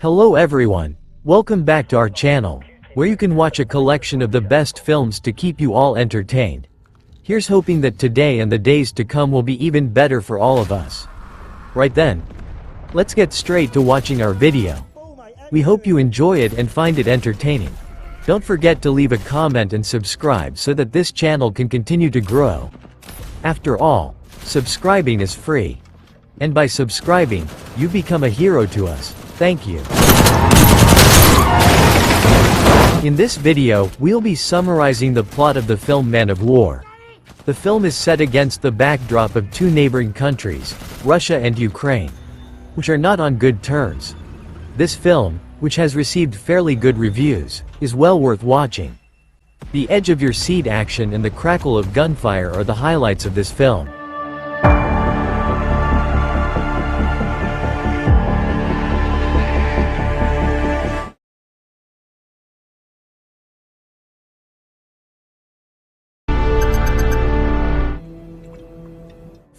Hello everyone, welcome back to our channel, where you can watch a collection of the best films to keep you all entertained. Here's hoping that today and the days to come will be even better for all of us. Right then, let's get straight to watching our video. We hope you enjoy it and find it entertaining. Don't forget to leave a comment and subscribe so that this channel can continue to grow. After all, subscribing is free. And by subscribing, you become a hero to us. Thank you. In this video, we'll be summarizing the plot of the film Man of War. The film is set against the backdrop of two neighboring countries, Russia and Ukraine, which are not on good terms. This film, which has received fairly good reviews, is well worth watching. The edge of your seat action and the crackle of gunfire are the highlights of this film.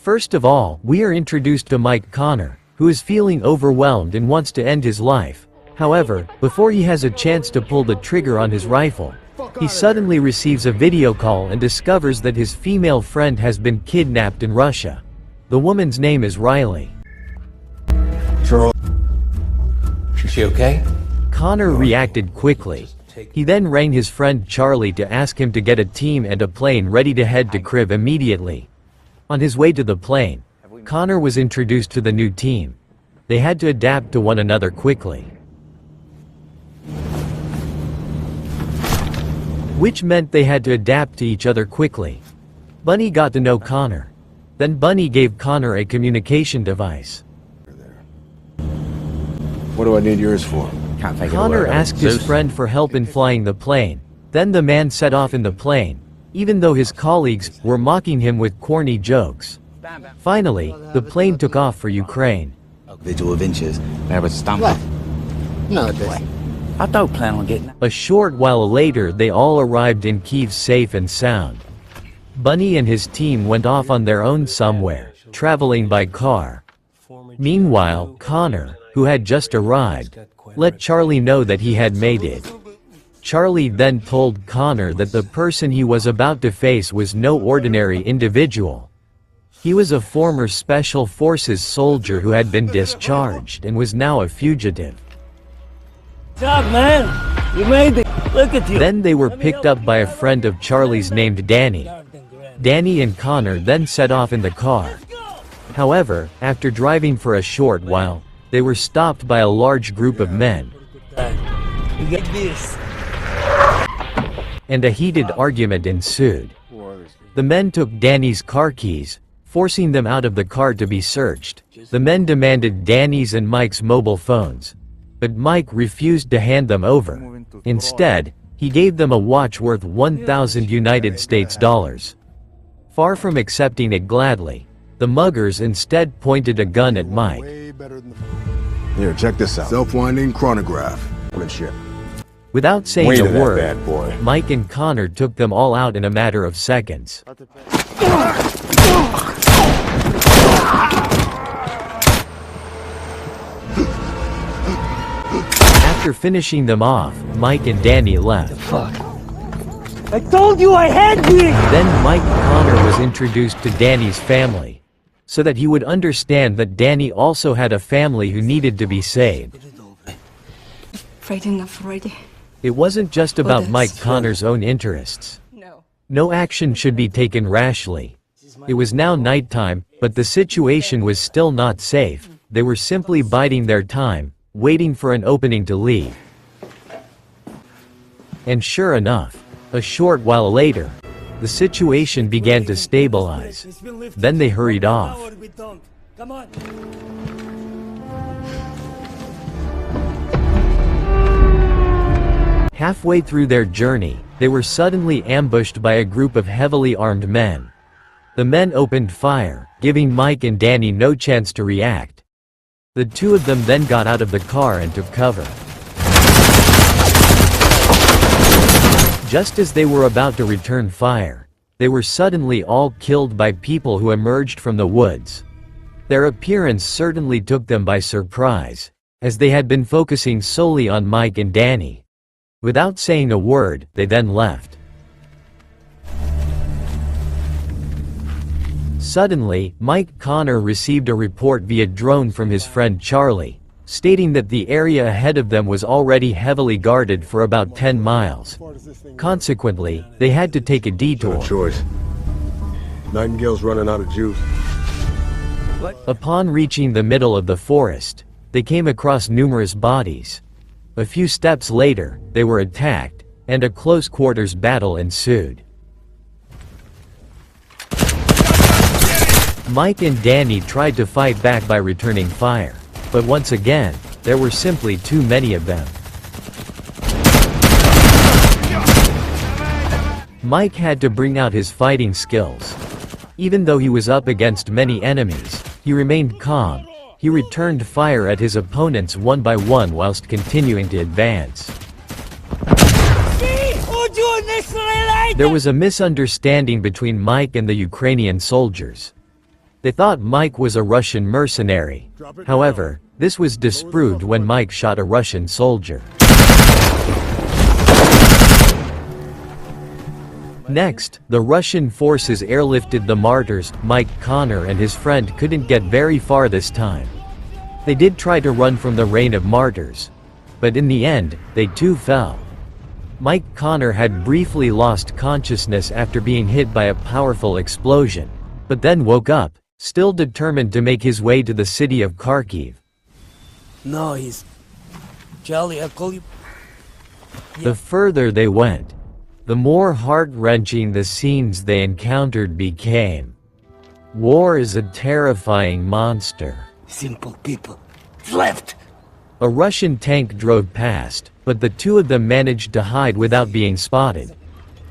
First of all, we are introduced to Mike Connor, who is feeling overwhelmed and wants to end his life. However, before he has a chance to pull the trigger on his rifle, he suddenly receives a video call and discovers that his female friend has been kidnapped in Russia. The woman's name is Riley. Charles, is she okay? Connor reacted quickly. He then rang his friend Charlie to ask him to get a team and a plane ready to head to Kyiv immediately. On his way to the plane, Connor was introduced to the new team. They had to adapt to one another quickly, which meant they had to adapt to each other quickly. Bunny got to know Connor. Then Bunny gave Connor a communication device. What do I need yours for? Connor asked his friend for help in flying the plane. Then the man set off in the plane, even though his colleagues were mocking him with corny jokes. Finally, the plane took off for Ukraine. Visual adventures. Never stumble. No, I don't plan on getting. A short while later, they all arrived in Kyiv safe and sound. Bunny and his team went off on their own somewhere, traveling by car. Meanwhile, Connor, who had just arrived, let Charlie know that he had made it. Charlie then told Connor that the person he was about to face was no ordinary individual. He was a former Special Forces soldier who had been discharged and was now a fugitive. Good job, man. You made it. Look at you. Then they were picked up by a friend of Charlie's named Danny. Danny and Connor then set off in the car. However, after driving for a short while, they were stopped by a large group of men. You get this. And a heated argument ensued. The men took Danny's car keys, forcing them out of the car to be searched. The men demanded Danny's and Mike's mobile phones, but Mike refused to hand them over. Instead, he gave them a watch worth 1,000 United States dollars. Far from accepting it gladly, the muggers instead pointed a gun at Mike. Here, check this out. Self-winding chronograph. Good shit. Without saying a That word, bad boy. Mike and Connor took them all out in a matter of seconds. After finishing them off, Mike and Danny left. I told you I had this. Then Mike Connor was introduced to Danny's family, so that he would understand that Danny also had a family who needed to be saved. Afraid enough already. It wasn't just about Mike Connor's own interests. No action should be taken rashly. It was now nighttime, but the situation was still not safe. They were simply biding their time, waiting for an opening to leave. And sure enough, a short while later, the situation began to stabilize. Then they hurried off. Come on. Halfway through their journey, they were suddenly ambushed by a group of heavily armed men. The men opened fire, giving Mike and Danny no chance to react. The two of them then got out of the car and took cover. Just as they were about to return fire, they were suddenly all killed by people who emerged from the woods. Their appearance certainly took them by surprise. as they had been focusing solely on Mike and Danny. Without saying a word, they then left. Suddenly, Mike Connor received a report via drone from his friend Charlie, stating that the area ahead of them was already heavily guarded for about 10 miles. Consequently, they had to take a detour. No choice. Nightingale's running out of juice. Upon reaching the middle of the forest, they came across numerous bodies. A few steps later, they were attacked, and a close-quarters battle ensued. Mike and Danny tried to fight back by returning fire, but once again, there were simply too many of them. Mike had to bring out his fighting skills. Even though he was up against many enemies, he remained calm. He returned fire at his opponents one by one whilst continuing to advance. There was a misunderstanding between Mike and the Ukrainian soldiers. They thought Mike was a Russian mercenary. However, this was disproved when Mike shot a Russian soldier. Next, the Russian forces airlifted the martyrs. Mike Connor and his friend couldn't get very far this time. They did try to run from the rain of martyrs, but in the end, they too fell. Mike Connor had briefly lost consciousness after being hit by a powerful explosion, but then woke up, still determined to make his way to the city of Kharkiv. No, he's... Charlie, I'll call you... The further they went, the more heart-wrenching the scenes they encountered became. War is a terrifying monster. Simple people. Left! A Russian tank drove past, but the two of them managed to hide without being spotted.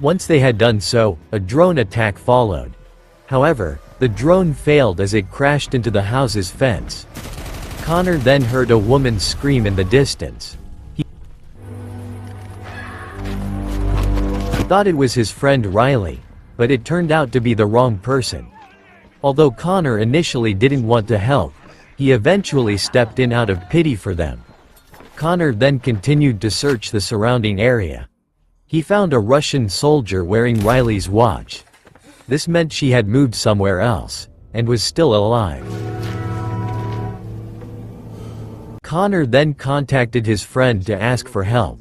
Once they had done so, a drone attack followed. However, the drone failed as it crashed into the house's fence. Connor then heard a woman scream in the distance. He thought it was his friend Riley, but it turned out to be the wrong person. Although Connor initially didn't want to help, he eventually stepped in out of pity for them. Connor then continued to search the surrounding area. He found a Russian soldier wearing Riley's watch. This meant she had moved somewhere else, and was still alive. Connor then contacted his friend to ask for help,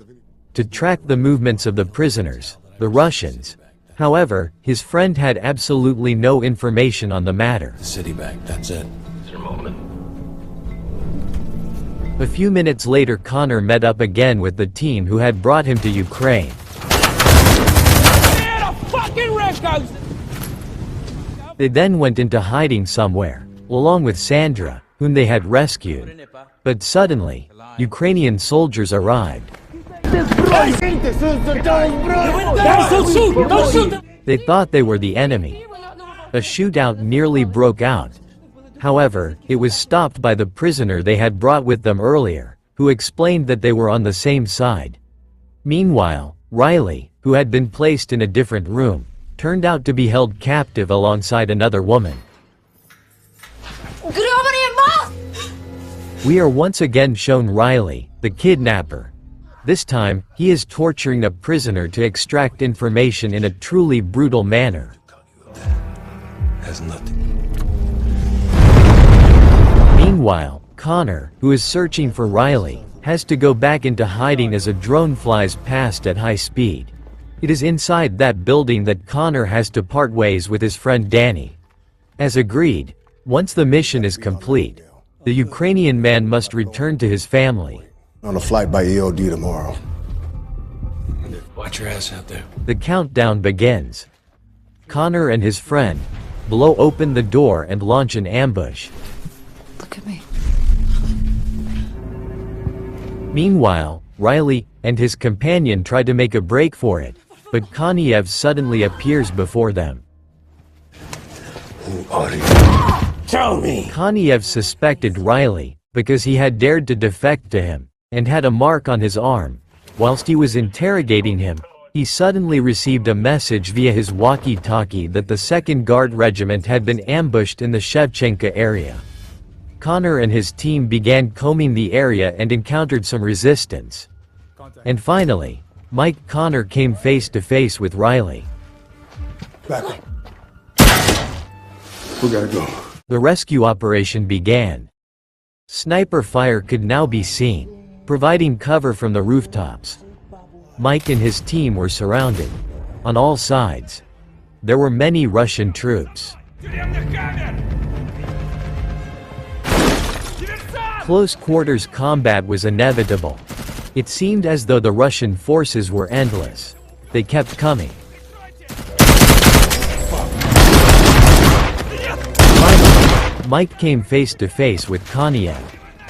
to track the movements of the prisoners, the Russians. However, his friend had absolutely no information on the matter. City back, that's it. It's your moment. A few minutes later, Connor met up again with the team who had brought him to Ukraine. They then went into hiding somewhere, along with Sandra, whom they had rescued. But suddenly, Ukrainian soldiers arrived. They thought they were the enemy. A shootout nearly broke out. However, it was stopped by the prisoner they had brought with them earlier, who explained that they were on the same side. Meanwhile, Riley, who had been placed in a different room, turned out to be held captive alongside another woman. We are once again shown Riley, the kidnapper. This time, he is torturing a prisoner to extract information in a truly brutal manner. Has nothing. Meanwhile, Connor, who is searching for Riley, has to go back into hiding as a drone flies past at high speed. It is inside that building that Connor has to part ways with his friend Danny. As agreed, once the mission is complete, the Ukrainian man must return to his family. On a flight by EOD tomorrow. Watch your ass out there. The countdown begins. Connor and his friend blow open the door and launch an ambush. Look at me. Meanwhile, Riley and his companion try to make a break for it, but Koniev suddenly appears before them. Who are you? Tell me! Koniev suspected Riley because he had dared to defect to him and had a mark on his arm. Whilst he was interrogating him, he suddenly received a message via his walkie-talkie that the 2nd Guard Regiment had been ambushed in the Shevchenka area. Connor and his team began combing the area and encountered some resistance. And finally, Mike Connor came face to face with Riley. Back up. We gotta go. The rescue operation began. Sniper fire could now be seen, providing cover from the rooftops. Mike and his team were surrounded. On all sides, there were many Russian troops. Close quarters combat was inevitable. It seemed as though the Russian forces were endless. They kept coming. Finally, Mike came face to face with Koniev,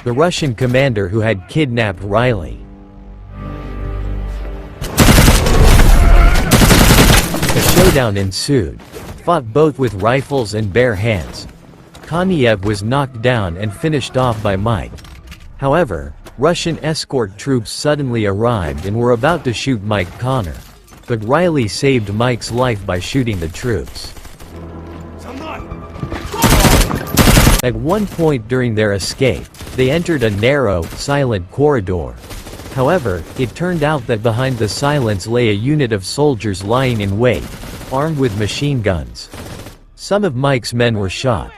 the Russian commander who had kidnapped Riley. A showdown ensued, fought both with rifles and bare hands. Koniev was knocked down and finished off by Mike. However, Russian escort troops suddenly arrived and were about to shoot Mike Connor. But Riley saved Mike's life by shooting the troops. At one point during their escape, they entered a narrow, silent corridor. However, it turned out that behind the silence lay a unit of soldiers lying in wait, armed with machine guns. Some of Mike's men were shot.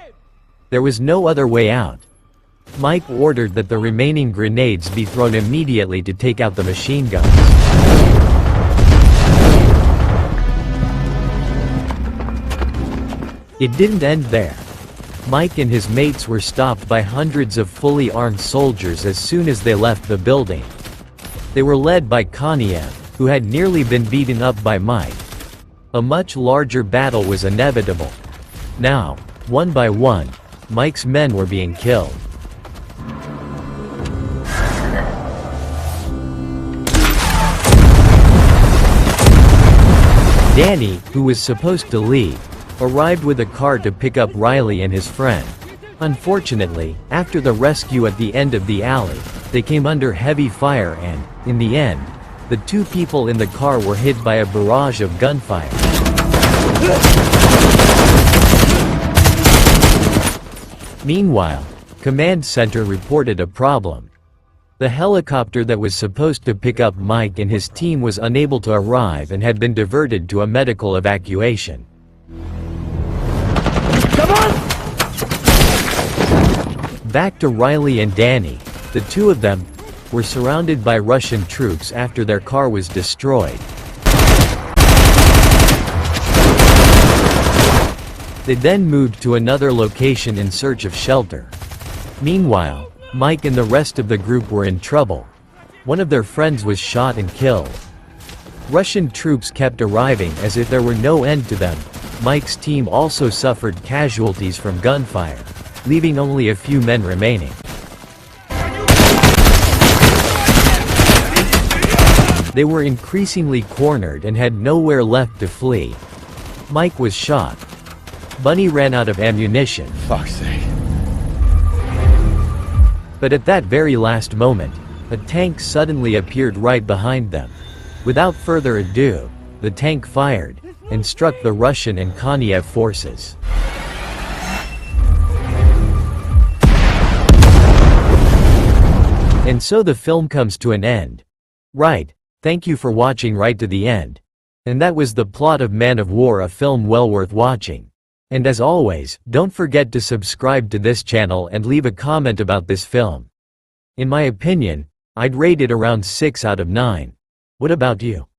There was no other way out. Mike ordered that the remaining grenades be thrown immediately to take out the machine guns. It didn't end there. Mike and his mates were stopped by hundreds of fully armed soldiers as soon as they left the building. They were led by Koniev, who had nearly been beaten up by Mike. A much larger battle was inevitable. Now, one by one, Mike's men were being killed. Danny, who was supposed to lead, arrived with a car to pick up Riley and his friend. Unfortunately, after the rescue at the end of the alley, they came under heavy fire and, in the end, the two people in the car were hit by a barrage of gunfire. Meanwhile, Command Center reported a problem. The helicopter that was supposed to pick up Mike and his team was unable to arrive and had been diverted to a medical evacuation. Come on! Back to Riley and Danny, the two of them were surrounded by Russian troops after their car was destroyed. They then moved to another location in search of shelter. Meanwhile, Mike and the rest of the group were in trouble. One of their friends was shot and killed. Russian troops kept arriving as if there were no end to them. Mike's team also suffered casualties from gunfire, leaving only a few men remaining. They were increasingly cornered and had nowhere left to flee. Mike was shot. Bunny ran out of ammunition. Fuck's sake. But at that very last moment, a tank suddenly appeared right behind them. Without further ado, the tank fired and struck the Russian and Koniev forces. And so the film comes to an end. Right, thank you for watching right to the end. And that was the plot of Man of War, a film well worth watching. And as always, don't forget to subscribe to this channel and leave a comment about this film. In my opinion, I'd rate it around 6 out of 9. What about you?